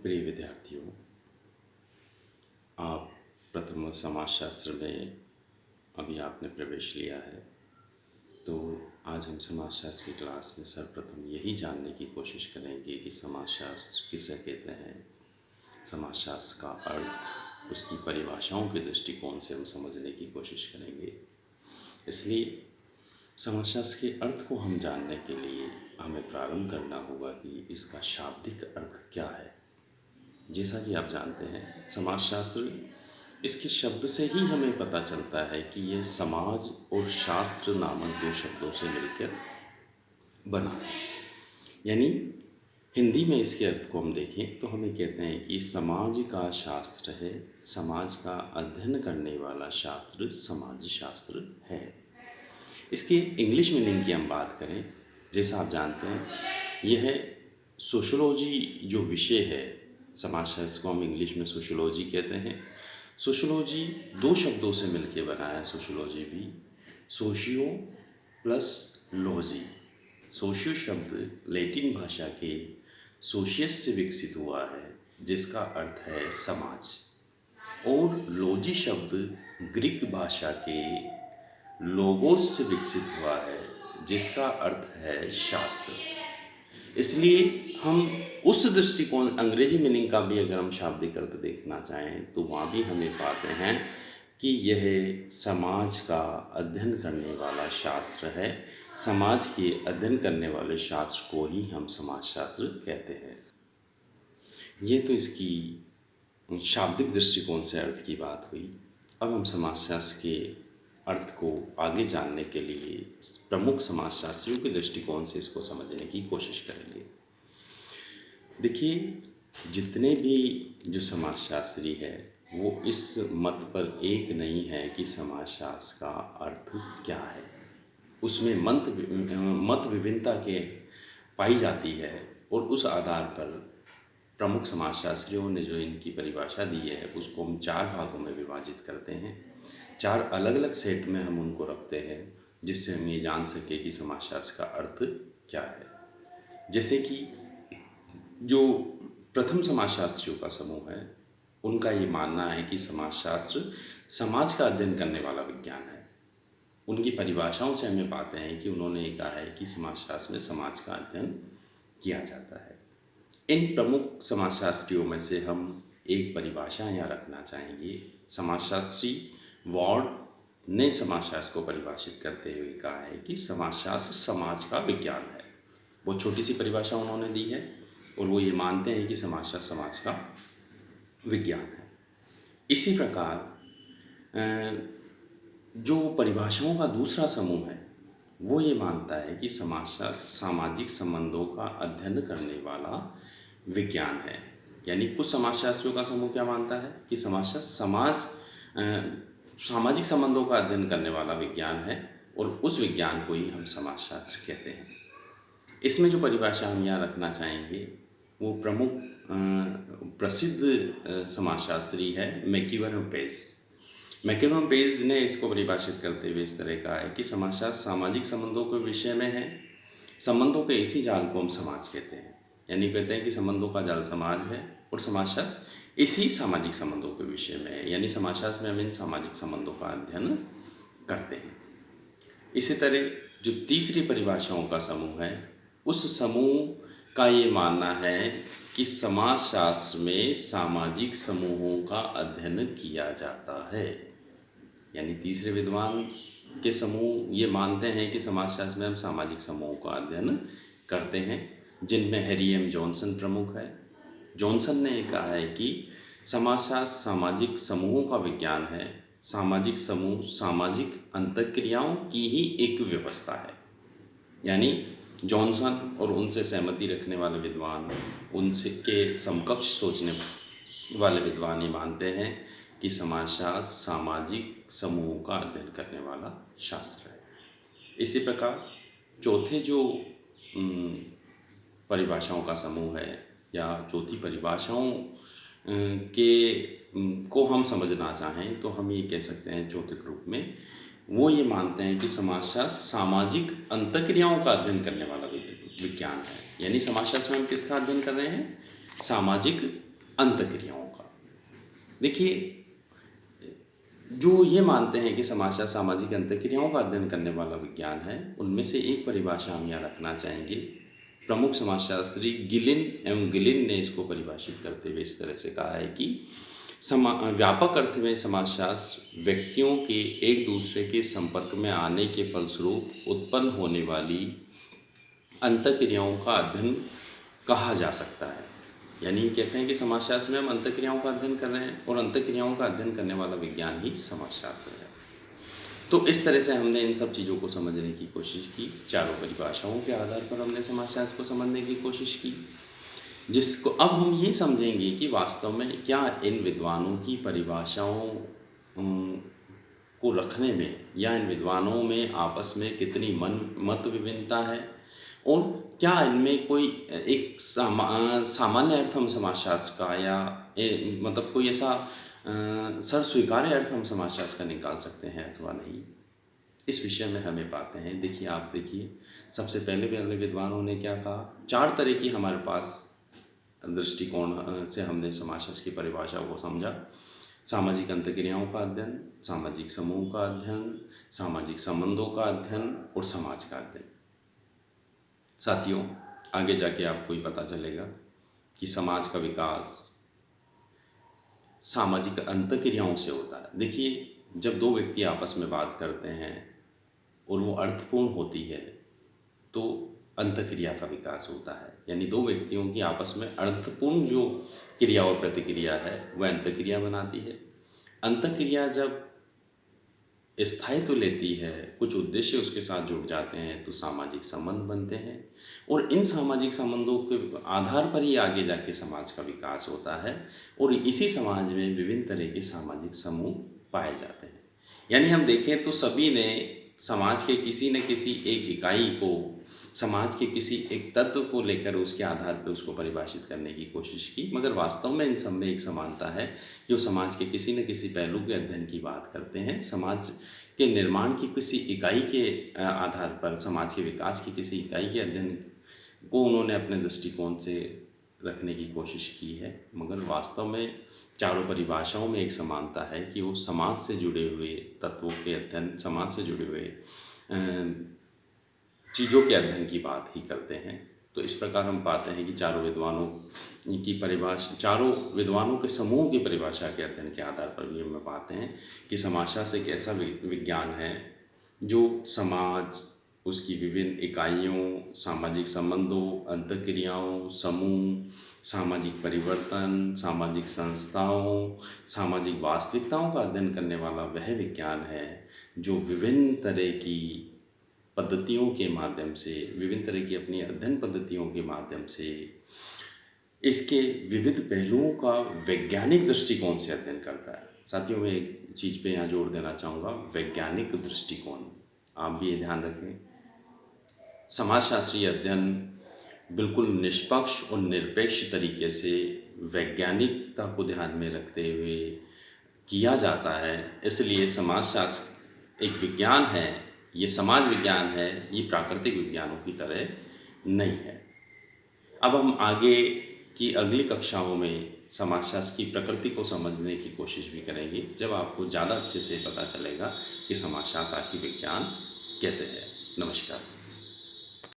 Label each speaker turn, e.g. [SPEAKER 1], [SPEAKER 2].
[SPEAKER 1] प्रिय विद्यार्थियों, आप प्रथम समाजशास्त्र में अभी आपने प्रवेश लिया है। तो आज हम समाजशास्त्र की क्लास में सर्वप्रथम यही जानने की कोशिश करेंगे कि समाजशास्त्र किसे कहते हैं, समाजशास्त्र का अर्थ, उसकी परिभाषाओं के दृष्टिकोण से हम समझने की कोशिश करेंगे। इसलिए समाजशास्त्र के अर्थ को हम जानने के लिए हमें प्रारंभ करना होगा कि इसका शाब्दिक अर्थ क्या है। जैसा कि आप जानते हैं, समाजशास्त्र, इसके शब्द से ही हमें पता चलता है कि यह समाज और शास्त्र नामक दो शब्दों से मिलकर बना है। यानी हिंदी में इसके अर्थ को हम देखें तो हमें कहते हैं कि समाज का शास्त्र है, समाज का अध्ययन करने वाला शास्त्र समाजशास्त्र है। इसकी इंग्लिश मीनिंग की हम बात करें, जैसा आप जानते हैं, यह सोशोलॉजी जो विषय है, समाजशास्त्र को हम इंग्लिश में सोशोलॉजी कहते हैं। सोशोलॉजी दो शब्दों से मिलकर बना है। सोशोलॉजी भी सोशियो प्लस लॉजी। सोशियो शब्द लैटिन भाषा के सोशियस से विकसित हुआ है, जिसका अर्थ है समाज, और लॉजी शब्द ग्रीक भाषा के लोगोस से विकसित हुआ है, जिसका अर्थ है शास्त्र। इसलिए हम उस दृष्टिकोण, अंग्रेजी मीनिंग का भी अगर हम शाब्दिक अर्थ देखना चाहें तो वहाँ भी हमें पाते हैं कि यह समाज का अध्ययन करने वाला शास्त्र है। समाज के अध्ययन करने वाले शास्त्र को ही हम समाजशास्त्र कहते हैं। ये तो इसकी शाब्दिक दृष्टिकोण से अर्थ की बात हुई। अब हम समाजशास्त्र के अर्थ को आगे जानने के लिए प्रमुख समाजशास्त्रियों के दृष्टिकोण से इसको समझने की कोशिश करेंगे। देखिए, जितने भी जो समाजशास्त्री है वो इस मत पर एक नहीं है कि समाजशास्त्र का अर्थ क्या है। उसमें मत विभिन्नता के पाई जाती है, और उस आधार पर प्रमुख समाजशास्त्रियों ने जो इनकी परिभाषा दी है उसको हम चार भागों में विभाजित करते हैं। चार अलग अलग सेट में हम उनको रखते हैं, जिससे हम ये जान सके कि समाजशास्त्र का अर्थ क्या है। जैसे कि जो प्रथम समाजशास्त्रियों का समूह है, उनका ये मानना है कि समाजशास्त्र समाज का अध्ययन करने वाला विज्ञान है। उनकी परिभाषाओं से हमें पाते हैं कि उन्होंने ये कहा है कि समाजशास्त्र में समाज का अध्ययन किया जाता है। इन प्रमुख समाजशास्त्रियों में से हम एक परिभाषा यहाँ रखना चाहेंगे। समाजशास्त्री वॉर्ड ने समाजशास्त्र को परिभाषित करते हुए कहा है कि समाजशास्त्र समाज का विज्ञान है। बहुत छोटी सी परिभाषा उन्होंने दी है, और वो ये मानते हैं कि समाजशास्त्र समाज का विज्ञान है। इसी प्रकार जो परिभाषाओं का दूसरा समूह है वो ये मानता है कि समाजशास्त्र सामाजिक संबंधों का अध्ययन करने वाला विज्ञान है। यानी कुछ समाजशास्त्रियों का समूह क्या मानता है कि समाजशास्त्र सामाजिक संबंधों का अध्ययन करने वाला विज्ञान है, और उस विज्ञान को ही हम समाजशास्त्र कहते हैं। इसमें जो परिभाषा हम यहाँ रखना चाहेंगे वो प्रमुख प्रसिद्ध समाजशास्त्री है मैक्इवन पेज। मैक्इवन पेज ने इसको परिभाषित करते हुए इस तरह कहा है कि समाजशास्त्र सामाजिक संबंधों के विषय में है। संबंधों के इसी जाल को हम समाज कहते हैं। यानी कहते हैं कि संबंधों का जाल समाज है, और समाजशास्त्र इसी सामाजिक संबंधों के विषय में है। यानी समाजशास्त्र में हम इन सामाजिक संबंधों का अध्ययन करते हैं। इसी तरह जो तीसरी परिभाषाओं का समूह है, उस समूह का ये मानना है कि समाजशास्त्र में सामाजिक समूहों का अध्ययन किया जाता है। यानी तीसरे विद्वान के समूह ये मानते हैं कि समाजशास्त्र में हम सामाजिक समूहों का अध्ययन करते हैं, जिनमें हैरी एम जॉनसन प्रमुख है। जॉनसन ने कहा है कि समाजशास्त्र सामाजिक समूहों का विज्ञान है। सामाजिक समूह सामाजिक अंतःक्रियाओं की ही एक व्यवस्था है। यानी जॉनसन और उनसे सहमति रखने वाले विद्वान, उनसे के समकक्ष सोचने वाले विद्वान ये मानते हैं कि समाजशास्त्र सामाजिक समूहों का अध्ययन करने वाला शास्त्र है। इसी प्रकार चौथे जो परिभाषाओं का समूह है, या चौथी परिभाषाओं को हम समझना चाहें तो हम ये कह सकते हैं चौथे ग्रुप में, वो ये मानते हैं कि समाजशास्त्र सामाजिक अंतःक्रियाओं का अध्ययन करने वाला विज्ञान है। यानी समाजशास्त्र में हम किसका अध्ययन कर रहे हैं? सामाजिक अंतःक्रियाओं का। देखिए, जो ये मानते हैं कि समाजशास्त्र सामाजिक अंतःक्रियाओं का अध्ययन करने वाला विज्ञान है, उनमें से एक परिभाषा हम यहाँ रखना चाहेंगे। प्रमुख समाजशास्त्री गिलिन ने इसको परिभाषित करते हुए इस तरह से कहा है कि व्यापक अर्थ में समाजशास्त्र व्यक्तियों के एक दूसरे के संपर्क में आने के फलस्वरूप उत्पन्न होने वाली अंतःक्रियाओं का अध्ययन कहा जा सकता है। यानी कहते हैं कि समाजशास्त्र में हम अंतःक्रियाओं का अध्ययन कर रहे हैं और अंतःक्रियाओं का अध्ययन करने वाला विज्ञान ही समाजशास्त्र है। तो इस तरह से हमने इन सब चीज़ों को समझने की कोशिश की। चारों परिभाषाओं के आधार पर हमने समाजशास्त्र को समझने की कोशिश की, जिसको अब हम ये समझेंगे कि वास्तव में क्या इन विद्वानों की परिभाषाओं को रखने में या इन विद्वानों में आपस में कितनी मत विभिन्नता है, और क्या इनमें कोई एक सामान्य अर्थ हम समाजशास्त्र का या मतलब कोई ऐसा सर्वस्वीकार्य अर्थ हम समाजशास्त्र का निकाल सकते हैं अथवा नहीं। इस विषय में हमें पाते हैं। देखिए, आप देखिए, सबसे पहले विद्वानों ने क्या कहा। 4 तरह की हमारे पास दृष्टिकोण से हमने समाजशास्त्र की परिभाषा को समझा। सामाजिक अंतःक्रियाओं का अध्ययन, सामाजिक समूह का अध्ययन, सामाजिक संबंधों का अध्ययन और समाज का अध्ययन। साथियों, आगे जाके आपको ही पता चलेगा कि समाज का विकास सामाजिक अंतःक्रियाओं से होता है। देखिए, जब 2 व्यक्ति आपस में बात करते हैं और वो अर्थपूर्ण होती है तो अंतःक्रिया का विकास होता है। यानी 2 व्यक्तियों की आपस में अर्थपूर्ण जो क्रिया और प्रतिक्रिया है वह अंतःक्रिया बनाती है। अंतःक्रिया जब स्थायित्व लेती है, कुछ उद्देश्य उसके साथ जुड़ जाते हैं, तो सामाजिक संबंध बनते हैं और इन सामाजिक संबंधों के आधार पर ही आगे जाके समाज का विकास होता है और इसी समाज में विभिन्न तरह के सामाजिक समूह पाए जाते हैं। यानी हम देखें तो सभी ने समाज के किसी न किसी एक इकाई को, समाज के किसी एक तत्व को लेकर उसके आधार पर उसको परिभाषित करने की कोशिश की, मगर वास्तव में इन सब में एक समानता है कि वो समाज के किसी न किसी पहलू के अध्ययन की बात करते हैं। समाज के निर्माण की किसी इकाई के आधार पर, समाज के विकास की किसी इकाई के अध्ययन को उन्होंने अपने दृष्टिकोण से रखने की कोशिश की है। मगर वास्तव में चारों परिभाषाओं में एक समानता है कि वो समाज से जुड़े हुए तत्वों के अध्ययन, समाज से जुड़े हुए चीज़ों के अध्ययन की बात ही करते हैं। तो इस प्रकार हम पाते हैं कि चारों विद्वानों के समूह की परिभाषा के अध्ययन के आधार पर भी हम पाते हैं कि समाजशास्त्र एक ऐसा विज्ञान है जो समाज, उसकी विभिन्न इकाइयों, सामाजिक संबंधों, अंतःक्रियाओं, समूह, सामाजिक परिवर्तन, सामाजिक संस्थाओं, सामाजिक वास्तविकताओं का अध्ययन करने वाला वह विज्ञान है जो विभिन्न तरह की पद्धतियों के माध्यम से, विभिन्न तरह की अपनी अध्ययन पद्धतियों के माध्यम से इसके विविध पहलुओं का वैज्ञानिक दृष्टिकोण से अध्ययन करता है। साथियों, मैं एक चीज़ पे यहाँ जोर देना चाहूँगा, वैज्ञानिक दृष्टिकोण। आप भी ये ध्यान रखें, समाजशास्त्रीय अध्ययन बिल्कुल निष्पक्ष और निरपेक्ष तरीके से वैज्ञानिकता को ध्यान में रखते हुए किया जाता है। इसलिए समाजशास्त्र एक विज्ञान है, ये समाज विज्ञान है, ये प्राकृतिक विज्ञानों की तरह नहीं है। अब हम आगे की अगली कक्षाओं में समाजशास्त्र की प्रकृति को समझने की कोशिश भी करेंगे, जब आपको ज़्यादा अच्छे से पता चलेगा कि समाजशास्त्र आखिर विज्ञान कैसे है। नमस्कार।